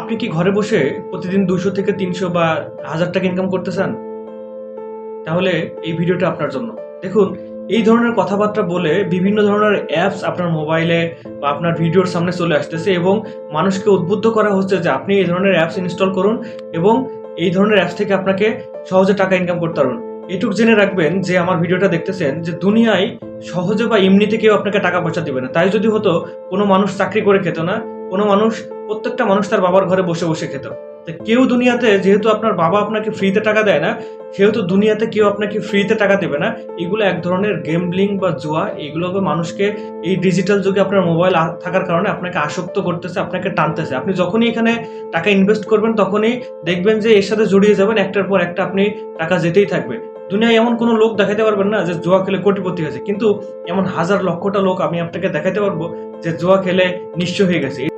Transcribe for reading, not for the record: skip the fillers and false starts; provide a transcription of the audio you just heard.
আপনি কি ঘরে বসে প্রতিদিন ২০০ থেকে ৩০০ বা ১০০০ টাকা ইনকাম করতে চান? তাহলে এই ভিডিওটা আপনার জন্য। দেখুন, এই ধরনের কথাবার্তা বলে বিভিন্ন ধরনের অ্যাপস আপনার মোবাইলে বা আপনার ভিডিওর সামনে চলে আসতেছে এবং মানুষকে উদ্বুদ্ধ করা হচ্ছে যে আপনি এই ধরনের অ্যাপস ইনস্টল করুন এবং এই ধরনের অ্যাপস থেকে আপনাকে সহজে টাকা ইনকাম করতে পারবেন। এটুক জেনে রাখবেন যে আমার ভিডিওটা দেখতেছেন যে দুনিয়ায় সহজে বা এমনিতে কেউ আপনাকে টাকা পয়সা দিবে না। তাই যদি হতো কোনো মানুষ চাকরি করে খেত না, কোনো মানুষ প্রত্যেকটা মানুষ তার বাবার ঘরে বসে, বসে খেত। তো কেউ দুনিয়াতে যেহেতু আপনার বাবা আপনাকে ফ্রিতে টাকা দেয় না, সেহেতু দুনিয়াতে কেউ আপনাকে ফ্রিতে টাকা দেবে না। এগুলো এক ধরনের গেমব্লিং বা জুয়া। এগুলোকে মানুষকে এই ডিজিটাল যুগে আপনার মোবাইল থাকার কারণে আপনাকে আসক্ত করতেছে, আপনাকে টানতেছে। আপনি যখনই এখানে টাকা ইনভেস্ট করবেন তখনই দেখবেন যে এর সাথে জড়িয়ে যাবেন। একটার পর একটা আপনি টাকা যেতেই থাকবে। দুনিয়ায় এমন কোনো লোক দেখাতে পারবেন না যে জুয়া খেলে কোটিপতি হয়েছে। কিন্তু এমন হাজার লক্ষটা লোক আমি আপনাকে দেখাতে পারবো যে জুয়া খেলে নিঃস্ব হয়ে গেছে।